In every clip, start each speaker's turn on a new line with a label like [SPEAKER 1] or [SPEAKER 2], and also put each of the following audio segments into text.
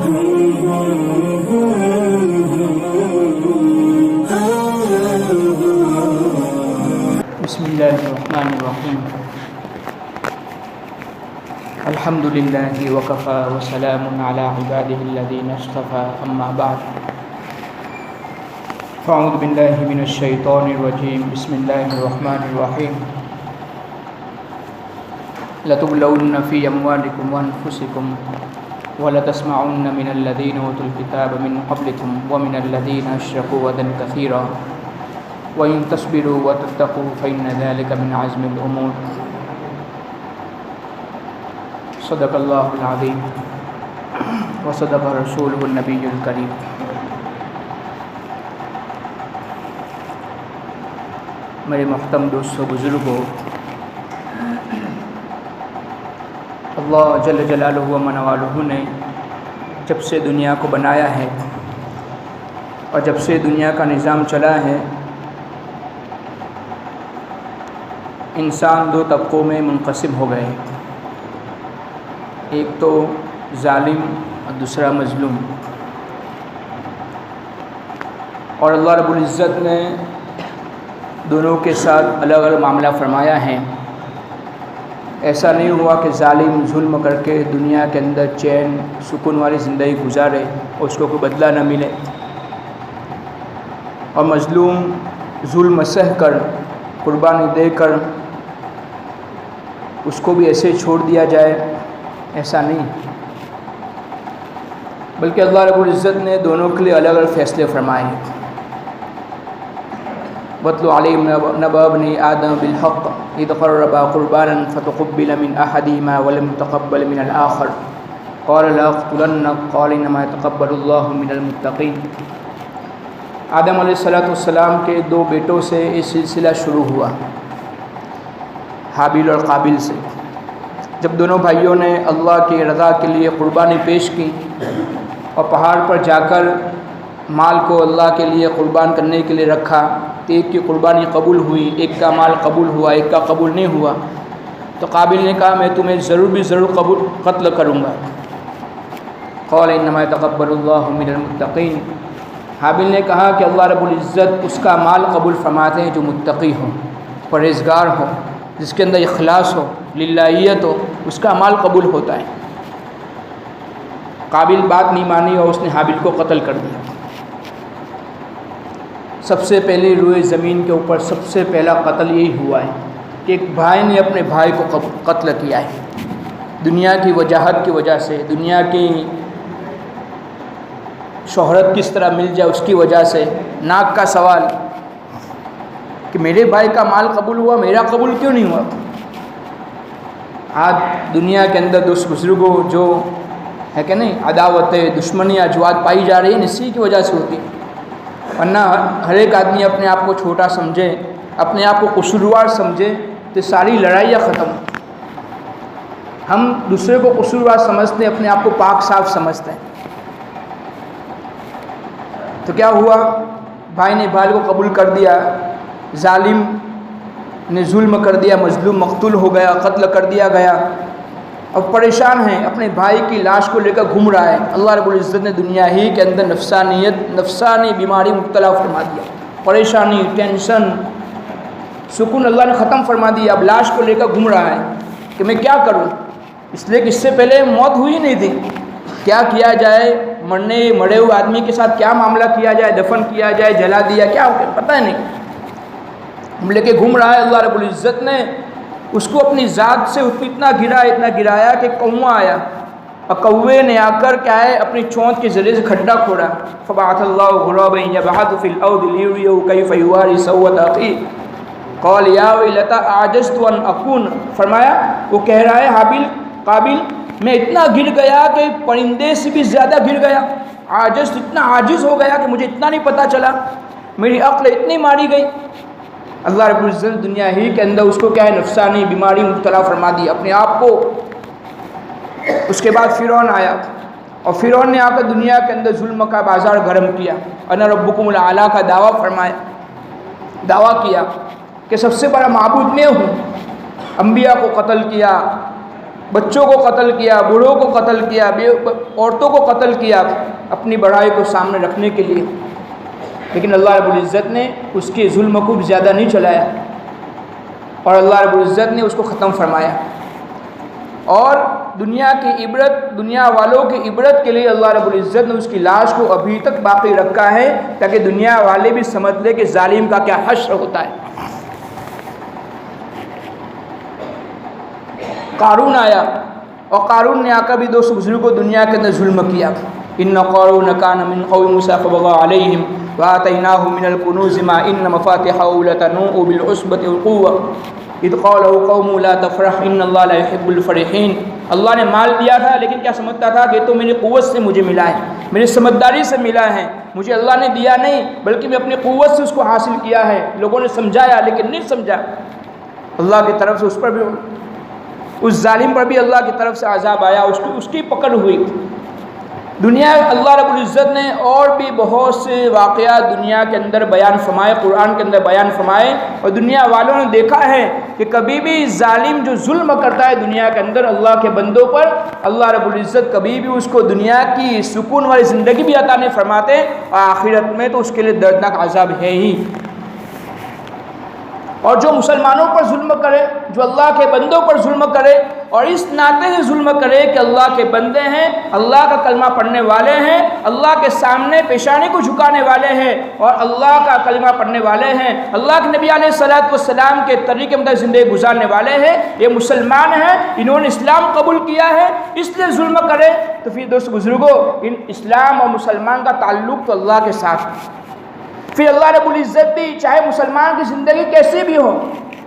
[SPEAKER 1] بسم اللہ الرحمن الرحیم الحمد للہ وکفی وسلام علی عبادہ الذین اصطفی اما بعد فاعوذ باللہ من الشیطان الرجیم بسم اللہ الرحمن الرحیم لتبلون فی اموالکم وانفسکم ولتسمعن من الذین اوتوا الکتاب من قبلکم ومن الذین اشرکوا اذى کثیرا وَإِن تَصْبِرُوا وَتَتَّقُوا فَإِنَّ ذَلِكَ مِنْ عَزْمِ الْأُمُورِ صدق اللہ العظیم وصدق رسولہ النبی الکریم۔ میرے محترم دوستو، بزرگوں، اللہ جل جلالہ و من والہ نے جب سے دنیا کو بنایا ہے اور جب سے دنیا کا نظام چلا ہے، انسان دو طبقوں میں منقسم ہو گئے، ایک تو ظالم اور دوسرا مظلوم۔ اور اللہ رب العزت نے دونوں کے ساتھ الگ الگ معاملہ فرمایا ہے۔ ایسا نہیں ہوا کہ ظالم ظلم کر کے دنیا کے اندر چین سکون والی زندگی گزارے اور اس کو کوئی بدلہ نہ ملے، اور مظلوم ظلم سہ کر قربانی دے کر اس کو بھی ایسے چھوڑ دیا جائے، ایسا نہیں، بلکہ اللہ رب العزت نے دونوں کے لیے الگ الگ فیصلے فرمائے ہیں۔ وَاتْلُ عَلَيْهِمْ نَبَأَ ابْنَيْ آدَمَ بِالْحَقِّ إِذْ قَرَّبَا قُرْبَانًا فَتُقُبِّلَ مِنْ أَحَدِهِمَا وَلَمْ يُتَقَبَّلْ مِنَ الْآخَرِ قَالَ لَأَقْتُلَنَّكَ قَالَ إِنَّمَا يَتَقَبَّلُ اللَّهُ مِنَ الْمُتَّقِينَ۔ آدم علیہ السلام کے دو بیٹوں سے یہ سلسلہ شروع ہوا، حابیل اور قابیل سے۔ جب دونوں بھائیوں نے اللہ کی رضا کے لیے قربانی پیش کی اور پہاڑ پر جا کر مال کو اللہ کے لیے قربان کرنے کے لیے رکھا، تو ایک کی قربانی قبول ہوئی، ایک کا مال قبول ہوا، ایک کا قبول نہیں ہوا، تو قابیل نے کہا میں تمہیں ضرور قتل کروں گا۔ قال انما يتقبل اللہ من المتقین۔ حابیل نے کہا کہ اللہ رب العزت اس کا مال قبول فرماتے ہیں جو متقی ہو، پرہیزگار ہو، جس کے اندر اخلاص ہو، للہیت ہو، اس کا مال قبول ہوتا ہے۔ قابیل بات نہیں مانی اور اس نے حابیل کو قتل کر دیا۔ سب سے پہلے روئے زمین کے اوپر سب سے پہلا قتل یہی ہوا ہے کہ ایک بھائی نے اپنے بھائی کو قتل کیا ہے، دنیا کی وجاہت کی وجہ سے، دنیا کی شہرت کس طرح مل جائے اس کی وجہ سے، ناک کا سوال کہ میرے بھائی کا مال قبول ہوا، میرا قبول کیوں نہیں ہوا۔ آج دنیا کے اندر دوست بزرگوں جو ہے کہ نہیں، عداوتیں، دشمنیاں جو آج پائی جا رہی ہیں اسی کی وجہ سے ہوتی ہیں، ورنہ ہر ایک آدمی اپنے آپ کو چھوٹا سمجھے، اپنے آپ کو قصوروار سمجھے تو ساری لڑائیاں ختم۔ ہم دوسرے کو قصوروار سمجھتے ہیں، اپنے آپ کو پاک صاف سمجھتے ہیں۔ تو کیا ہوا، بھائی نے بھائی کو قبول کر دیا، ظالم نے ظلم کر دیا، مظلوم مقتول ہو گیا، قتل کر دیا گیا، اب پریشان ہیں، اپنے بھائی کی لاش کو لے کر گھوم رہا ہے۔ اللہ رب العزت نے دنیا ہی کے اندر نفسانی بیماری مبتلا فرما دیا، پریشانی، ٹینشن، سکون اللہ نے ختم فرما دیا۔ اب لاش کو لے کر گھوم رہا ہے کہ میں کیا کروں، اس لیے کہ اس سے پہلے موت ہوئی نہیں تھی، کیا کیا جائے، مرے ہوئے آدمی کے ساتھ کیا معاملہ کیا جائے، دفن کیا جائے، جلا دیا، کیا پتہ ہی نہیں، ہم لے کے گھوم رہا ہے۔ اللہ رب العزت نے اس کو اپنی ذات سے اتنا گرایا کہ کوا آیا، اور کوے نے آ کر کیا ہے اپنی چونچ کے ذریعے سے کھڈا کھوڑا۔ فبعث اللہ غرابا یبحث فی الارض لیریہ کیف یواری سوءۃ اخیہ قال یا ویلتى اعجزت ان اکون، فرمایا وہ کہہ رہا ہے قابیل میں اتنا گر گیا کہ پرندے سے بھی زیادہ گر گیا، عاجز، اتنا عاجز ہو گیا کہ مجھے اتنا نہیں پتہ چلا، میری عقل اتنی ماری گئی۔ اللہ رب العزت دنیا ہی کے اندر اس کو کیا ہے نفسانی بیماری مبتلا فرما دی اپنے آپ کو۔ اس کے بعد فرعون آیا، اور فرعون نے آ کر دنیا کے اندر ظلم کا بازار گرم کیا، انا ربکم الاعلیٰ کا دعویٰ کیا کہ سب سے بڑا معبود میں ہوں، انبیاء کو قتل کیا، بچوں کو قتل کیا، بوڑھوں کو قتل کیا، عورتوں کو قتل کیا اپنی بڑائی کو سامنے رکھنے کے لیے، لیکن اللہ رب العزت نے اس کے ظلم کو بھی زیادہ نہیں چلایا اور اللہ رب العزت نے اس کو ختم فرمایا۔ اور دنیا کی عبرت، دنیا والوں کی عبرت کے لیے اللہ رب العزت نے اس کی لاش کو ابھی تک باقی رکھا ہے تاکہ دنیا والے بھی سمجھ لے کہ ظالم کا کیا حشر ہوتا ہے۔ قارون آیا اور قارون نے آ کر بھی دوست بزرگوں کو دنیا کے اندر ظلم کیا۔ ان قارون کان من قوم موسیٰ فبغى علیہم وآتیناہ من الکنوز ما ان مفاتحہ لتنوء بالعصبۃ القوة اذ قال قوم لا تفرح ان اللہ لا يحب الفرحین۔ اللہ نے مال دیا تھا لیکن کیا سمجھتا تھا کہ تو میری قوت سے مجھے ملا ہے، میری سمجھداری سے ملا ہے، مجھے اللہ نے دیا نہیں بلکہ میں اپنی قوت سے اس کو حاصل کیا ہے۔ لوگوں نے سمجھایا لیکن نہیں سمجھا۔ اللہ کی طرف سے اس پر بھی، اس ظالم پر بھی اللہ کی طرف سے عذاب آیا، اس کی پکڑ ہوئی۔ دنیا اللہ رب العزت نے اور بھی بہت سے واقعات دنیا کے اندر بیان فرمائے، قرآن کے اندر بیان فرمائے، اور دنیا والوں نے دیکھا ہے کہ کبھی بھی ظالم جو ظلم کرتا ہے دنیا کے اندر اللہ کے بندوں پر، اللہ رب العزت کبھی بھی اس کو دنیا کی سکون والی زندگی بھی عطا نہیں فرماتے، اور آخرت میں تو اس کے لیے دردناک عذاب ہے ہی۔ اور جو مسلمانوں پر ظلم کرے، جو اللہ کے بندوں پر ظلم کرے، اور اس ناطے سے ظلم کرے کہ اللہ کے بندے ہیں، اللہ کا کلمہ پڑھنے والے ہیں، اللہ کے سامنے پیشانی کو جھکانے والے ہیں، اور اللہ کا کلمہ پڑھنے والے ہیں، اللہ کے نبی علیہ السلام کے طریقے مطابق زندگی گزارنے والے ہیں، یہ مسلمان ہیں، انہوں نے اسلام قبول کیا ہے، اس لیے ظلم کرے، تو پھر دوست بزرگوں ان اسلام اور مسلمان کا تعلق تو اللہ کے ساتھ ہے۔ پھر اللہ رب العزت بھی چاہے مسلمان کی زندگی کیسی بھی ہو،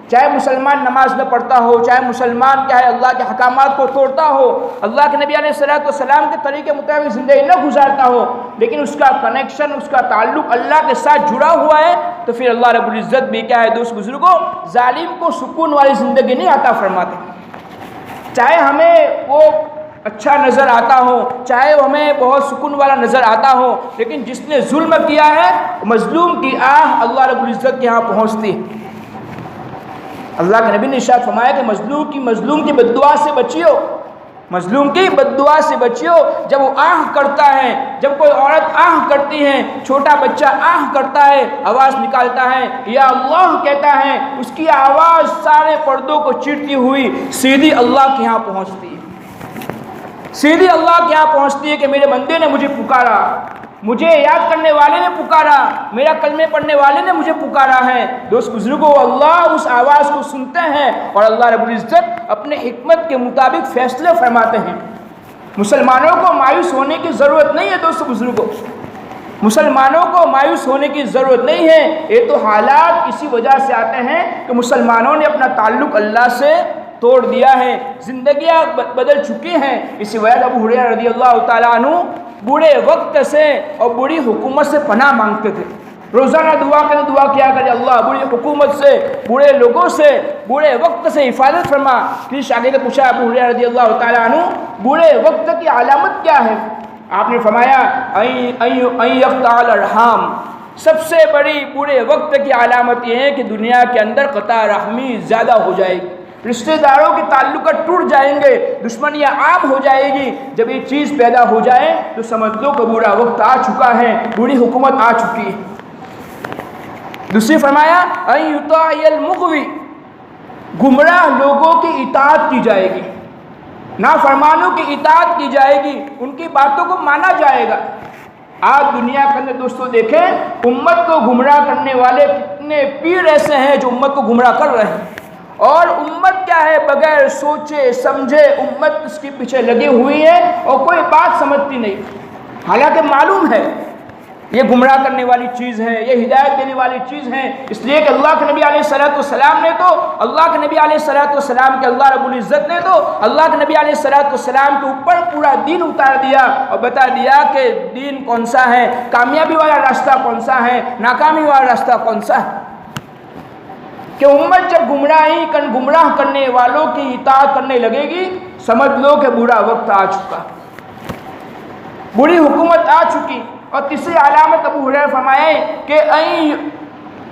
[SPEAKER 1] چاہے مسلمان نماز نہ پڑھتا ہو، چاہے مسلمان کیا ہے اللہ کے حکامات کو توڑتا ہو، اللہ کے نبی علیہ السلام کے طریقے مطابق زندگی نہ گزارتا ہو، لیکن اس کا کنیکشن، اس کا تعلق اللہ کے ساتھ جڑا ہوا ہے، تو پھر اللہ رب العزت بھی کیا ہے دوست بزرگوں، ظالم کو سکون والی زندگی نہیں عطا فرماتے۔ چاہے ہمیں وہ اچھا نظر آتا ہو، چاہے وہ ہمیں بہت سکون والا نظر آتا ہو، لیکن جس نے ظلم کیا ہے مظلوم کی آہ اللہ رب العزت کے ہاں پہنچتی ہے۔ اللہ کے نبی نے ارشاد فرمایا کہ مظلوم کی بددعا سے بچیو، مظلوم کی بددعا سے بچیو۔ جب وہ آہ کرتا ہے، جب کوئی عورت آہ کرتی ہے، چھوٹا بچہ آہ کرتا ہے، آواز نکالتا ہے، یا اللہ کہتا ہے، اس کی آواز سارے پردوں کو چیرتی ہوئی سیدھی اللہ کے ہاں پہنچتی ہے، سیدھی اللہ کے ہاں پہنچتی ہے کہ میرے بندے نے مجھے پکارا، مجھے یاد کرنے والے نے پکارا، میرا کلمے پڑھنے والے نے مجھے پکارا ہے۔ دوست بزرگوں اللہ اس آواز کو سنتے ہیں اور اللہ رب العزت اپنے حکمت کے مطابق فیصلے فرماتے ہیں۔ مسلمانوں کو مایوس ہونے کی ضرورت نہیں ہے دوست بزرگوں، مسلمانوں کو مایوس ہونے کی ضرورت نہیں ہے، یہ تو حالات اسی وجہ سے آتے ہیں کہ مسلمانوں نے اپنا تعلق اللہ سے توڑ دیا ہے، زندگیاں بدل چکی ہیں۔ اسی وجہ سے ابو ہریرہ رضی اللہ تعالیٰ عنہ بوڑھے وقت سے اور بری حکومت سے پناہ مانگتے تھے، روزانہ دعا کریں، دعا کیا کرے اللہ بری حکومت سے، بوڑھے لوگوں سے، بوڑھے وقت سے حفاظت فرما۔ پھر شاگرد نے پوچھا ابو ہریرہ رضی اللہ تعالیٰ عنہ بوڑھے وقت کی علامت کیا ہے؟ آپ نے فرمایا ان یقطع الارحام، سب سے بڑی بوڑھے وقت کی علامت یہ ہے کہ دنیا کے اندر قطع رحمی زیادہ ہو جائے گی، رشتہ داروں کے تعلقات ٹوٹ جائیں گے، دشمنیاں عام ہو جائے گی۔ جب یہ چیز پیدا ہو جائے تو سمجھ لو کہ برا وقت آ چکا ہے، بری حکومت آ چکی ہے۔ دوسری فرمایا ان یطاع المغوی، گمراہ لوگوں کی اطاعت کی جائے گی، نافرمانوں کی اطاعت کی جائے گی، ان کی باتوں کو مانا جائے گا۔ آج دنیا کے اندر دوستوں دیکھیں امت کو گمراہ کرنے والے کتنے پیر ایسے ہیں جو امت کو گمراہ کر رہے ہیں، اور امت کیا ہے بغیر سوچے سمجھے امت اس کے پیچھے لگی ہوئی ہے اور کوئی بات سمجھتی نہیں، حالانکہ معلوم ہے یہ گمراہ کرنے والی چیز ہے، یہ ہدایت دینے والی چیز ہے۔ اس لیے کہ اللہ کے نبی علیہ السلام نے تو اللہ کے نبی علیہ السلام کے اللہ رب العزت نے تو اللہ کے نبی علیہ السلام کے اوپر پورا دین اتار دیا اور بتا دیا کہ دین کون سا ہے، کامیابی والا راستہ کون سا ہے، ناکامی والا راستہ کون سا ہے، کہ امت جب گمراہ کرنے والوں کی اطاعت کرنے لگے گی سمجھ لو کہ برا وقت آ چکا، بری حکومت آ چکی۔ اور تیسری علامت ابو ہریرہ فرمائے کہ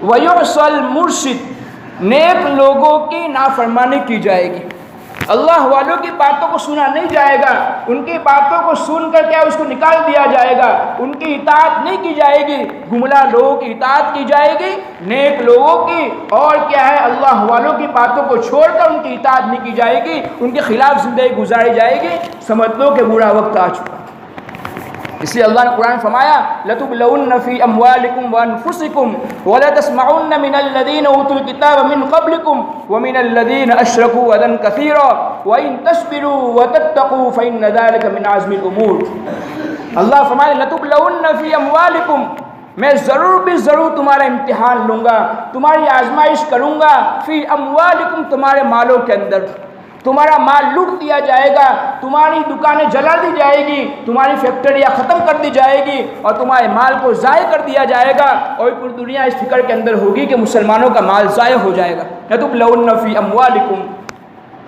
[SPEAKER 1] ویعصى المرشد، نیک لوگوں کی نافرمانی کی جائے گی، اللہ والوں کی باتوں کو سنا نہیں جائے گا، ان کی باتوں کو سن کر کیا اس کو نکال دیا جائے گا، ان کی اطاعت نہیں کی جائے گی، گمراہ لوگوں کی اطاعت کی جائے گی، نیک لوگوں کی اور کیا ہے اللہ والوں کی باتوں کو چھوڑ کر ان کی اطاعت نہیں کی جائے گی، ان کے خلاف زندگی گزاری جائے گی، سمجھ لو کہ برا وقت آ چکا۔ اس لیے اللہ نے قرآن میں فرمایا لَتُبْلَوُنَّ فِي أَمْوَالِكُمْ وَأَنفُسِكُمْ وَلَتَسْمَعُنَّ مِنَ الَّذِينَ أُوتُوا الْكِتَابَ مِنْ قَبْلِكُمْ وَمِنَ الَّذِينَ أَشْرَكُوا أَذًى كَثِيرًا وَإِن تَصْبِرُوا وَتَتَّقُوا فَإِنَّ ذَلِكَ مِنْ عَزْمِ الْأُمُورِ۔ اللہ فرمایا لَتُبْلَوُنَّ فِي أَمْوَالِكُمْ، میں ضرور بھی ضرور تمہارا امتحان لوں گا، تمہاری آزمائش کروں گا، فی اموالکم، تمہارے مالوں کے اندر، تمہارا مال لوٹ دیا جائے گا، تمہاری دکانیں جلا دی جائے گی، تمہاری فیکٹریاں ختم کر دی جائے گی اور تمہارے مال کو ضائع کر دیا جائے گا، اور پوری دنیا اس فکر کے اندر ہوگی کہ مسلمانوں کا مال ضائع ہو جائے گا۔ لَتُبْلَوُنَّ فِي أَمْوَالِكُمْ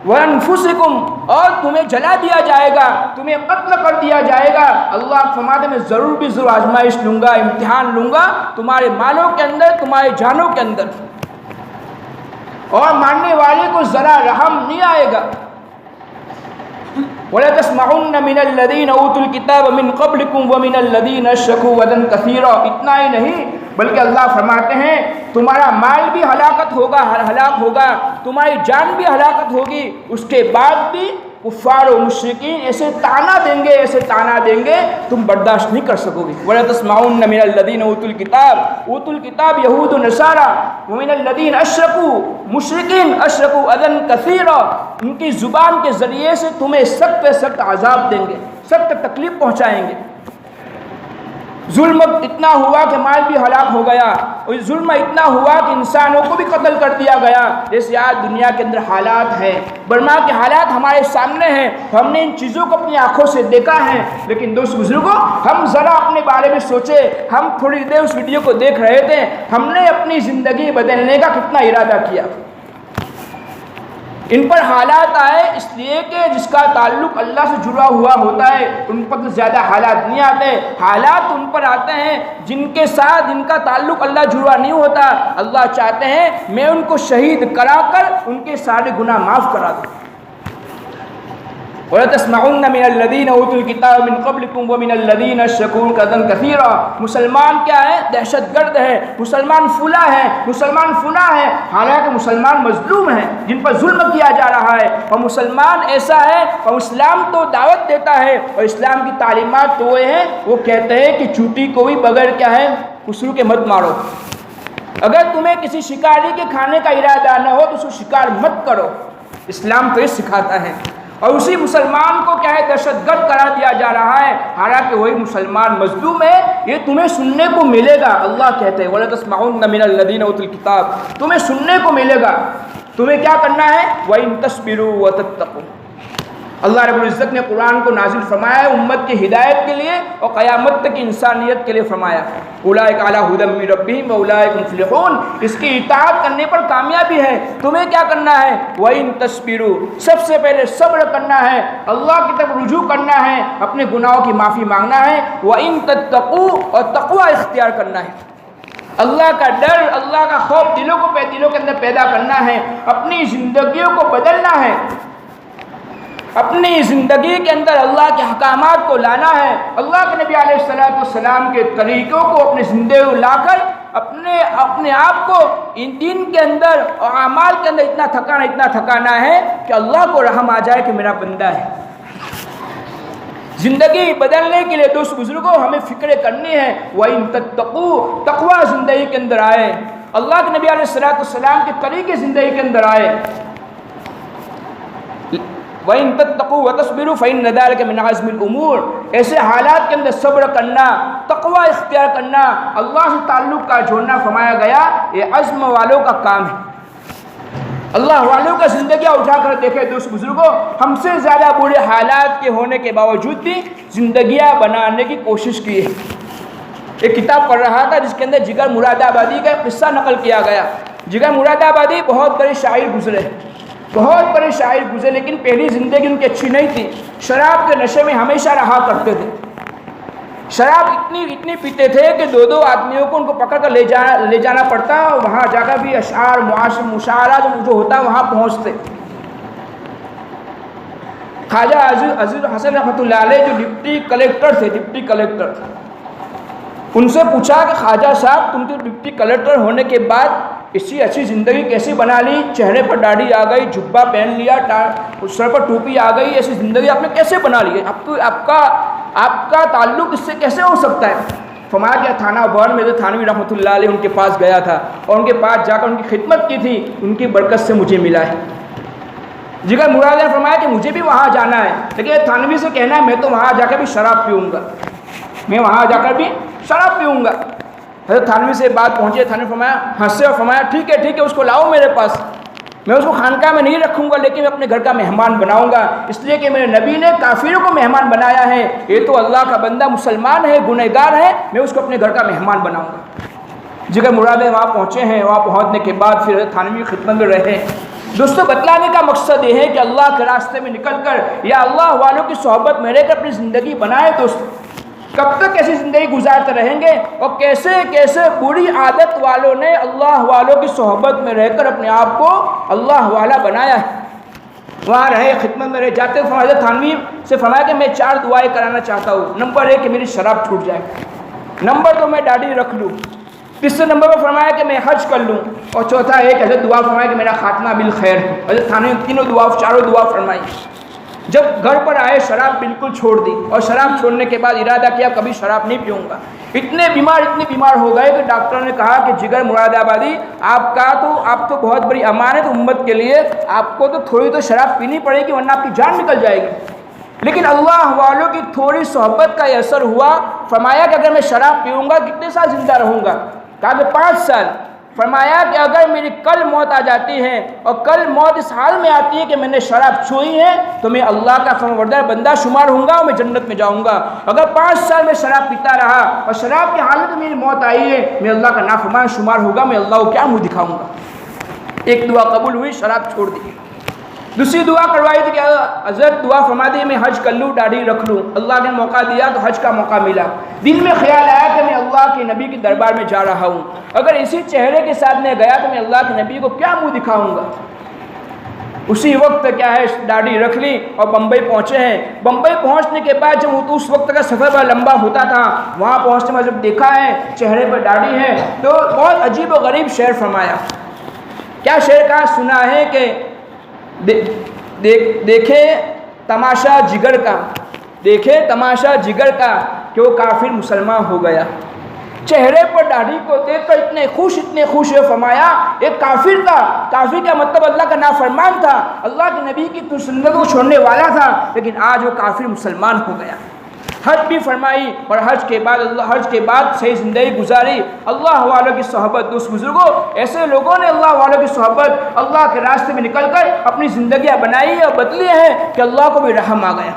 [SPEAKER 1] وَأَنفُسِكُمْ، اور تمہیں جلا دیا جائے گا، تمہیں قتل کر دیا جائے گا۔ اللہ فرماتے میں ضرور بھی ضرور آزمائش لوں گا، امتحان لوں گا تمہارے مالوں کے اندر، تمہارے جانوں کے اندر، اور ماننے والے کو ذرا رحم نہیں آئے گا۔ وَلَتَسْمَعُنَّ مِنَ الَّذِينَ أُوتُوا الْكِتَابَ مِنْ قَبْلِكُمْ وَمِنَ الَّذِينَ أَشْرَكُوا أَذًى كَثِيرًا۔ اتنا ہی نہیں بلکہ اللہ فرماتے ہیں تمہارا مال بھی ہلاکت ہوگا، ہلاک ہوگا، تمہاری جان بھی ہلاکت ہوگی، اس کے بعد بھی کفار و مشرکین ایسے طعنہ دیں گے، ایسے طعنہ دیں گے تم برداشت نہیں کر سکو گے۔ وَلَتَسْمَعُنَّ مِنَ الَّذِينَ أُوتُوا الْكِتَابَ، اوتوا الکتاب یہود و نصارہ، وَمِنَ الَّذِينَ أَشْرَكُوا، مشرکین، أَشْرَكُوا أَذًى كَثِيرًا، ان کی زبان کے ذریعے سے تمہیں سخت سخت عذاب دیں گے، سخت تکلیف پہنچائیں گے۔ ظلم اتنا ہوا کہ مال بھی ہلاک ہو گیا، اور ظلم اتنا ہوا کہ انسانوں کو بھی قتل کر دیا گیا، جیسے آج دنیا کے اندر حالات ہیں، برما کے حالات ہمارے سامنے ہیں، ہم نے ان چیزوں کو اپنی آنکھوں سے دیکھا ہے، لیکن دوست بزرگوں ہم ذرا اپنے بارے میں سوچے، ہم تھوڑی دیر اس ویڈیو کو دیکھ رہے تھے، ہم نے اپنی زندگی بدلنے کا کتنا ارادہ کیا؟ ان پر حالات آئے اس لیے کہ جس کا تعلق اللہ سے جڑا ہوا ہوتا ہے ان پر زیادہ حالات نہیں آتے، حالات ان پر آتے ہیں جن کے ساتھ جن کا تعلق اللہ جڑا نہیں ہوتا۔ اللہ چاہتے ہیں میں ان کو شہید کرا کر ان کے سارے گناہ معاف کرا دوں۔ وَلَتَسْمَعُنَّ مِنَ الَّذِينَ أُوتُوا الْكِتَابَ مِنْ قَبْلِكُمْ وَمِنَ الَّذِينَ أَشْرَكُوا أَذًى كَثِيرًا۔ مسلمان کیا ہے؟ دہشت گرد ہے، مسلمان فلاں ہے، مسلمان فلاں ہے، حالانکہ مسلمان مظلوم ہیں جن پر ظلم کیا جا رہا ہے، اور مسلمان ایسا ہے اور اسلام تو دعوت دیتا ہے، اور اسلام کی تعلیمات تو وہ ہیں، وہ کہتے ہیں کہ چوٹی کو بھی بغیر کیا ہے خسرو کے مت مارو، اگر تمہیں کسی شکاری کے کھانے کا ارادہ نہ ہو تو اس کو شکار مت کرو، اسلام تو یہ سکھاتا ہے۔ اور اسی مسلمان کو کیا ہے دہشت گرد قرار دیا جا رہا ہے، حالانکہ وہی مسلمان مظلوم ہے۔ یہ تمہیں سننے کو ملے گا، اللہ کہتے ہیں وَلَتَسْمَعُنَّ مِنَ الَّذِينَ أُوتُوا الْكِتَابَ، تمہیں سننے کو ملے گا، تمہیں کیا کرنا ہے وَإِن تَصْبِرُوا وَتَتَّقُوا۔ اللہ رب العزت نے قرآن کو نازل فرمایا ہے امت کی ہدایت کے لیے اور قیامت تک کی انسانیت کے لیے فرمایا۔ اولئک علی ھدی من ربہم واولئک هم مفلحون، اس کی اطاعت کرنے پر کامیابی ہے۔ تمہیں کیا کرنا ہے وَإِن تَصْبِرُوا، سب سے پہلے صبر کرنا ہے، اللہ کی طرف رجوع کرنا ہے، اپنے گناہوں کی معافی مانگنا ہے، وَإِن تَتَّقُوا، اور تقوی اختیار کرنا ہے، اللہ کا ڈر، اللہ کا خوف دلوں کے اندر پیدا کرنا ہے، اپنی زندگیوں کو بدلنا ہے، اپنی زندگی کے اندر اللہ کے احکامات کو لانا ہے، اللہ کے نبی علیہ السلام کے طریقوں کو اپنی زندگی میں لا کر اپنے آپ کو ان دین کے اندر اور اعمال کے اندر اتنا تھکانا ہے کہ اللہ کو رحم آ جائے کہ میرا بندہ ہے۔ زندگی بدلنے کے لیے دوست بزرگوں ہمیں فکریں کرنی ہے، وَإِن تَتَّقُوا، تقوی زندگی کے اندر آئے، اللہ کے نبی علیہ السلام کے طریقے زندگی کے اندر آئے۔ وَإِن تَتَّقُوا وَتَصْبِرُوا فَإِنَّ ذَلِكَ مِنْ عَزْمِ الْأُمُورِ، ایسے حالات کے اندر صبر کرنا، تقوی اختیار کرنا، اللہ سے تعلق کا جوڑنا فرمایا گیا یہ عزم والوں کا کام ہے۔ اللہ والوں کا زندگیاں اٹھا کر دیکھے دوست بزرگوں، ہم سے زیادہ برے حالات کے ہونے کے باوجود بھی زندگیاں بنانے کی کوشش کی ہے۔ ایک کتاب پڑھ رہا تھا جس کے اندر جگر مراد آبادی کا قصہ نقل کیا گیا۔ جگر مراد آبادی بہت بڑے شاعر گزرے، بہت بڑے شاعر گزرے، لیکن پہلی زندگی ان کی اچھی نہیں تھی، شراب کے نشے میں ہمیشہ رہا کرتے تھے، شراب اتنی پیتے تھے کہ دو آدمیوں کو ان کو پکڑ کر لے جانا پڑتا، اور وہاں جا کر بھی اشعار مشاعرہ جو ہوتا وہاں پہنچتے۔ خواجہ عزیز حسن رحمۃ اللہ علیہ جو ڈپٹی کلیکٹر تھے، ڈپٹی کلیکٹر، ان سے پوچھا کہ خواجہ صاحب تم تو ڈپٹی کلیکٹر ہونے کے بعد اسی اچھی زندگی کیسی بنا لی، چہرے پر داڑھی آ گئی، جھبا پہن لیا، سر پر ٹوپی آ گئی، ایسی زندگی آپ نے کیسے بنا لی؟ آپ کا تعلق اس سے کیسے ہو سکتا ہے؟ فرمایا کہ تھانہ بورڈ میں تھانوی رحمۃ اللہ علیہ ان کے پاس گیا تھا اور ان کے پاس جا کر ان کی خدمت کی تھی، ان کی برکت سے مجھے ملا ہے۔ جگر مراد نے فرمایا کہ مجھے بھی وہاں جانا ہے، لیکن تھانوی سے کہنا ہے میں تو وہاں جا کر بھی شراب پیوں گا، میں وہاں جا کر بھی شراب پیوں گا۔ حضرت تھانوی سے بات پہنچے، تھانوی فرمایا، ہنسے اور فرمایا ٹھیک ہے اس کو لاؤ میرے پاس، میں اس کو خانقاہ میں نہیں رکھوں گا لیکن میں اپنے گھر کا مہمان بناؤں گا، اس لیے کہ میرے نبی نے کافروں کو مہمان بنایا ہے، یہ تو اللہ کا بندہ مسلمان ہے، گنہگار ہے، میں اس کو اپنے گھر کا مہمان بناؤں گا۔ جگر مراد وہاں پہنچے ہیں، وہاں پہنچنے کے بعد پھر حضرت تھانوی کی خدمت میں رہے۔ دوستو بتلانے کا مقصد یہ ہے کہ اللہ کے راستے میں نکل کر یا اللہ والوں کی صحبت میں رہ کر اپنی زندگی بنائے۔ دوست کب تک ایسی زندگی گزارتے رہیں گے؟ اور کیسے کیسے بری عادت والوں نے اللہ والوں کی صحبت میں رہ کر اپنے آپ کو اللہ والا بنایا ہے۔ وہاں رہے، خدمت میں رہ جاتے ہوئے حضرت تھانوی سے فرمایا کہ میں 4 دعائیں کرانا چاہتا ہوں۔ نمبر 1 کہ میری شراب چھوٹ جائے، نمبر 2 میں داڑھی رکھ لوں، تیسرے نمبر پر فرمایا کہ میں حج کر لوں، اور چوتھا ایک حضرت دعا فرمایا کہ میرا خاتمہ بالخیر ہو۔ حضرت تھانوی چاروں دعا فرمائی۔ جب گھر پر آئے شراب بالکل چھوڑ دی، اور شراب چھوڑنے کے بعد ارادہ کیا کبھی شراب نہیں پیوں گا۔ اتنے بیمار ہو گئے کہ ڈاکٹر نے کہا کہ جگر مراد آبادی آپ تو بہت بڑی امانت امت کے لیے، آپ کو تو تھوڑی تو شراب پینی پڑے گی ورنہ آپ کی جان نکل جائے گی۔ لیکن اللہ والوں کی تھوڑی صحبت کا یہ اثر ہوا، فرمایا کہ اگر میں شراب پیوں گا کتنے سال زندہ رہوں گا؟ کہا کہ 5 سال۔ فرمایا کہ اگر میری کل موت آ جاتی ہے اور کل موت اس حال میں آتی ہے کہ میں نے شراب چھوئی ہے تو میں اللہ کا فرمانبردار بندہ شمار ہوں گا اور میں جنت میں جاؤں گا۔ اگر 5 سال میں شراب پیتا رہا اور شراب کی حالت میں میری موت آئی ہے، میں اللہ کا نافرمان شمار ہوگا، میں اللہ کو کیا منہ دکھاؤں گا؟ ایک دعا قبول ہوئی، شراب چھوڑ دی۔ دوسری دعا کروائی تھی کہ حضرت دعا فرما دی میں حج کر لوں، داڑھی رکھ لوں۔ اللہ نے موقع دیا تو حج کا موقع ملا۔ دل میں خیال آیا کہ میں اللہ کے نبی کے دربار میں جا رہا ہوں، اگر اسی چہرے کے ساتھ میں گیا تو میں اللہ کے نبی کو کیا منہ دکھاؤں گا؟ اسی وقت کیا ہے داڑھی رکھ لی اور بمبئی پہنچے ہیں۔ بمبئی پہنچنے کے بعد جب اس وقت کا سفر بڑا لمبا ہوتا تھا، وہاں پہنچنے میں جب دیکھا ہے چہرے پر داڑھی ہے تو بہت عجیب و غریب شعر فرمایا۔ کیا شعر کہا؟ سنا ہے کہ دیکھے تماشا جگر کا، دیکھے تماشا جگر کا کہ وہ کافر مسلمان ہو گیا۔ چہرے پر داڑھی کو دیکھ کر اتنے خوش ہے، فرمایا ایک کافر تھا، کافر کا مطلب اللہ کا نافرمان تھا، اللہ کے نبی کی سنت کو چھوڑنے والا تھا، لیکن آج وہ کافر مسلمان ہو گیا۔ حج بھی فرمائی اور حج کے بعد صحیح زندگی گزاری۔ اللہ والوں کی صحبت، دوست بزرگوں، ایسے لوگوں نے اللہ والوں کی صحبت، اللہ کے راستے میں نکل کر اپنی زندگیاں بنائی اور بدلی ہیں کہ اللہ کو بھی رحم آ گیا۔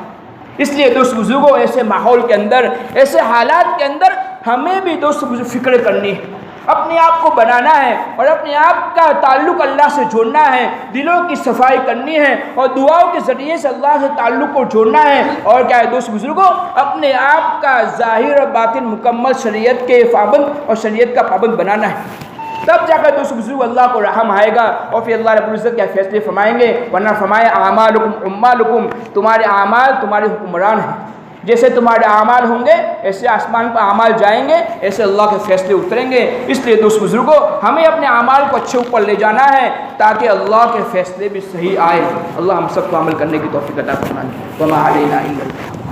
[SPEAKER 1] اس لیے دوست بزرگوں ایسے ماحول کے اندر، ایسے حالات کے اندر ہمیں بھی دوست بزرگ فکر کرنی ہے، اپنے آپ کو بنانا ہے اور اپنے آپ کا تعلق اللہ سے جوڑنا ہے، دلوں کی صفائی کرنی ہے اور دعاؤں کے ذریعے سے اللہ سے تعلق کو جوڑنا ہے۔ اور کیا ہے دوست بزرگوں، اپنے آپ کا ظاہر اور باطن مکمل شریعت کے پابند اور شریعت کا پابند بنانا ہے، تب جا کر دوست بزرگ اللہ کو رحم آئے گا اور پھر اللہ رب العزت کیا فیصلے فرمائیں گے۔ ورنہ فرمائے اعمالکم امالکم، تمہارے اعمال تمہارے حکمران ہیں، جیسے تمہارے اعمال ہوں گے ایسے آسمان پر اعمال جائیں گے، ایسے اللہ کے فیصلے اتریں گے۔ اس لیے دوست بزرگوں ہمیں اپنے اعمال کو اچھے اوپر لے جانا ہے تاکہ اللہ کے فیصلے بھی صحیح آئے۔ اللہ ہم سب کو عمل کرنے کی توفیق عطا فرمائے۔ وما علینا الا البلاغ۔